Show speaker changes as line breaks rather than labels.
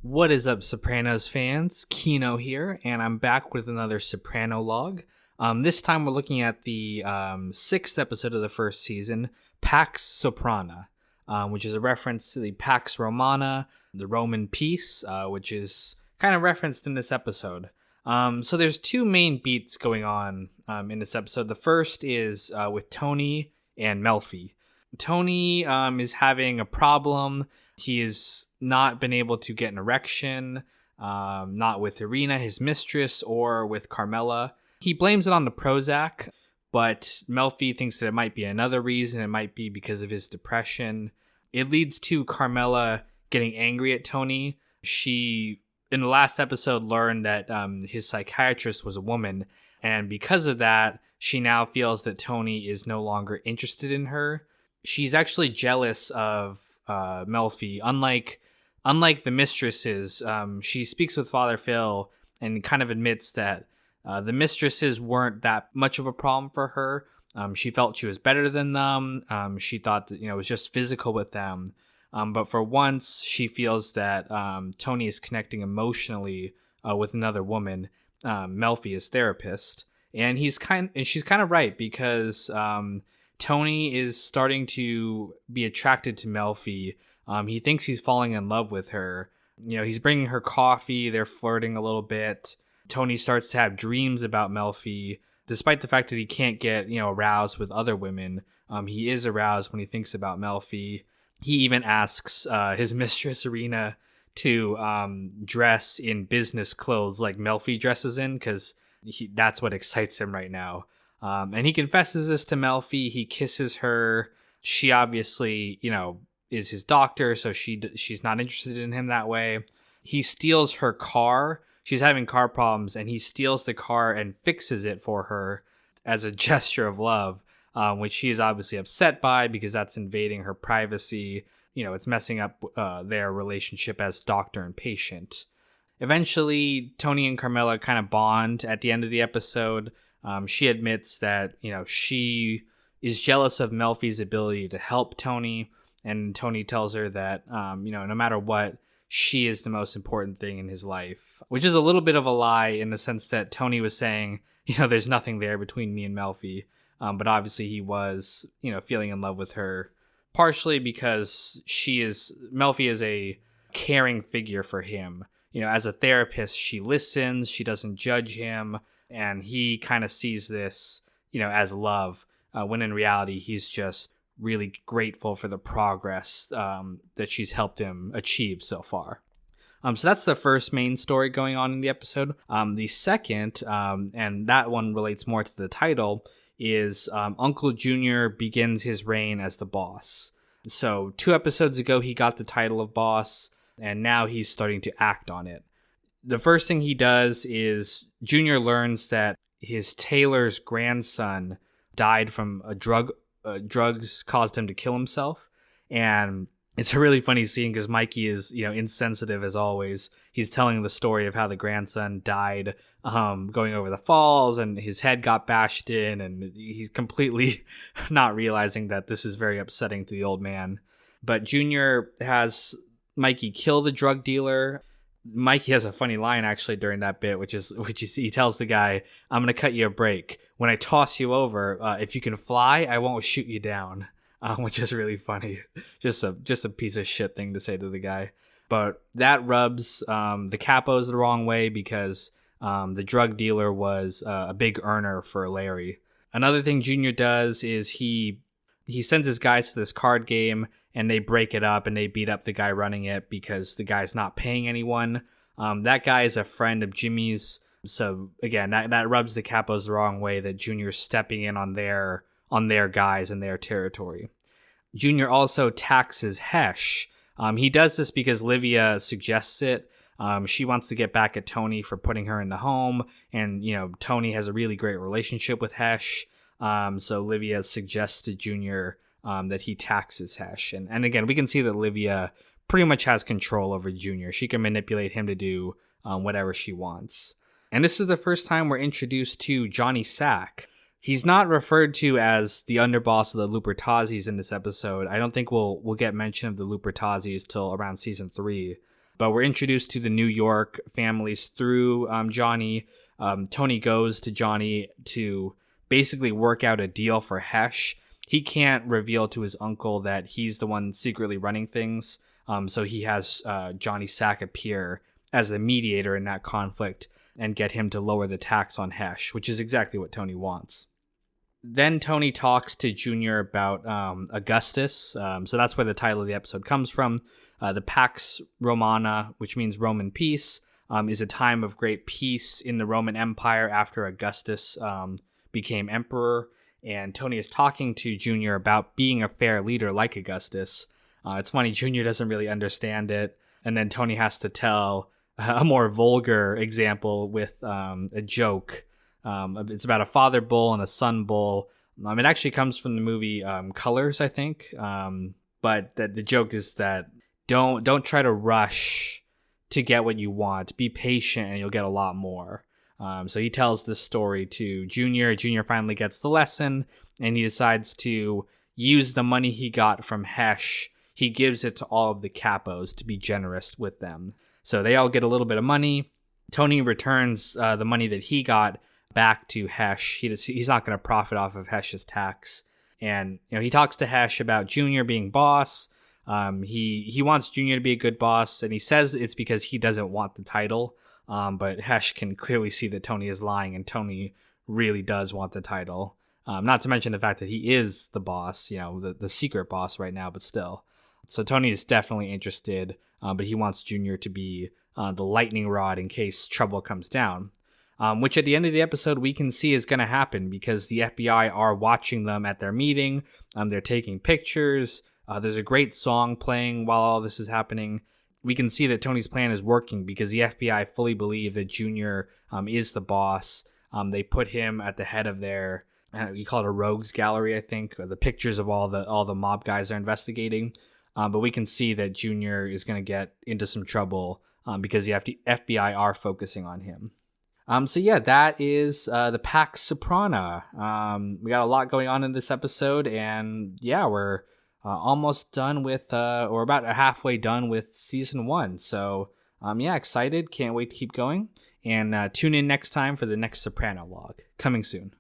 What is up, Sopranos fans? Kino here, and I'm back with another Soprano log. This time we're looking at the sixth episode of the first season, Pax Soprana, which is a reference to the Pax Romana, the Roman peace, which is kind of referenced in this episode. So there's two main beats going on in this episode. The first is with Tony and Melfi. Tony is having a problem. He has not been able to get an erection, not with Irina, his mistress, or with Carmela. He blames it on the Prozac, but Melfi thinks that it might be another reason. It might be because of his depression. It leads to Carmela getting angry at Tony. She, in the last episode, learned that his psychiatrist was a woman, and because of that, she now feels that Tony is no longer interested in her. She's actually jealous of Melfi. Unlike the mistresses, she speaks with Father Phil and kind of admits that the mistresses weren't that much of a problem for her. She felt she was better than them. She thought that it was just physical with them. But for once, she feels that Tony is connecting emotionally with another woman, Melfi, his therapist, and she's kind of right because Tony is starting to be attracted to Melfi. He thinks he's falling in love with her. He's bringing her coffee. They're flirting a little bit. Tony starts to have dreams about Melfi, despite the fact that he can't get, aroused with other women. He is aroused when he thinks about Melfi. He even asks his mistress, Irina, to dress in business clothes like Melfi dresses in, because that's what excites him right now. And he confesses this to Melfi. He kisses her. She obviously, is his doctor, so she's not interested in him that way. He steals her car. She's having car problems, and he steals the car and fixes it for her as a gesture of love, which she is obviously upset by because that's invading her privacy. It's messing up their relationship as doctor and patient. Eventually, Tony and Carmela kind of bond at the end of the episode. She admits that, she is jealous of Melfi's ability to help Tony. And Tony tells her that, no matter what, she is the most important thing in his life, which is a little bit of a lie in the sense that Tony was saying, there's nothing there between me and Melfi. But obviously he was, feeling in love with her, partially because Melfi is a caring figure for him. As a therapist, she listens, she doesn't judge him, and he kind of sees this, as love, when in reality he's just really grateful for the progress that she's helped him achieve so far. So that's the first main story going on in the episode. The second, and that one relates more to the title, is Uncle Junior begins his reign as the boss. So 2 episodes ago, he got the title of boss, and now he's starting to act on it. The first thing he does is Junior learns that his tailor's grandson died from drugs caused him to kill himself. And it's a really funny scene because Mikey is, insensitive as always. He's telling the story of how the grandson died going over the falls and his head got bashed in, and he's completely not realizing that this is very upsetting to the old man. But Junior has Mikey kill the drug dealer. Mikey has a funny line actually during that bit, which is he tells the guy, "I'm gonna cut you a break. When I toss you over, if you can fly, I won't shoot you down," which is really funny. Just a piece of shit thing to say to the guy. But that rubs the capos the wrong way because the drug dealer was a big earner for Larry. Another thing Junior does is he sends his guys to this card game, and they break it up and they beat up the guy running it because the guy's not paying anyone. That guy is a friend of Jimmy's. So again, that rubs the capos the wrong way that Junior's stepping in on their guys and their territory. Junior also taxes Hesh. He does this because Livia suggests it. She wants to get back at Tony for putting her in the home, and Tony has a really great relationship with Hesh. So Livia suggests to Junior that he taxes Hesh. And again, we can see that Livia pretty much has control over Junior. She can manipulate him to do whatever she wants. And this is the first time we're introduced to Johnny Sack. He's not referred to as the underboss of the Lupertazis in this episode. I don't think we'll get mention of the Lupertazis till around season 3. But we're introduced to the New York families through Johnny. Tony goes to Johnny to basically work out a deal for Hesh. He can't reveal to his uncle that he's the one secretly running things. So he has Johnny Sack appear as the mediator in that conflict and get him to lower the tax on Hesh, which is exactly what Tony wants. Then Tony talks to Junior about Augustus. So that's where the title of the episode comes from. The Pax Romana, which means Roman peace, is a time of great peace in the Roman Empire after Augustus became emperor. And Tony is talking to Junior about being a fair leader like Augustus. It's funny, Junior doesn't really understand it. And then Tony has to tell a more vulgar example with a joke. It's about a father bull and a son bull. It actually comes from the movie Colors, I think. But the joke is that don't try to rush to get what you want. Be patient and you'll get a lot more. So he tells this story to Junior. Junior finally gets the lesson, and he decides to use the money he got from Hesh. He gives it to all of the capos to be generous with them. So they all get a little bit of money. Tony returns the money that he got back to Hesh. He's not going to profit off of Hesh's tax. And he talks to Hesh about Junior being boss. He wants Junior to be a good boss, and he says it's because he doesn't want the title. But Hesh can clearly see that Tony is lying, and Tony really does want the title. Not to mention the fact that he is the boss, the secret boss right now, but still. So Tony is definitely interested, but he wants Junior to be the lightning rod in case trouble comes down. Which at the end of the episode we can see is going to happen because the FBI are watching them at their meeting. They're taking pictures. There's a great song playing while all this is happening. We can see that Tony's plan is working because the FBI fully believe that Junior is the boss. They put him at the head of their, you call it a rogues gallery, I think, the pictures of all the mob guys are investigating. But we can see that Junior is going to get into some trouble because the FBI are focusing on him. So yeah, that is the Pax Soprana. We got a lot going on in this episode, and yeah, we're almost done with, or about halfway done with season 1. So yeah, excited. Can't wait to keep going. And tune in next time for the next Soprano log. Coming soon.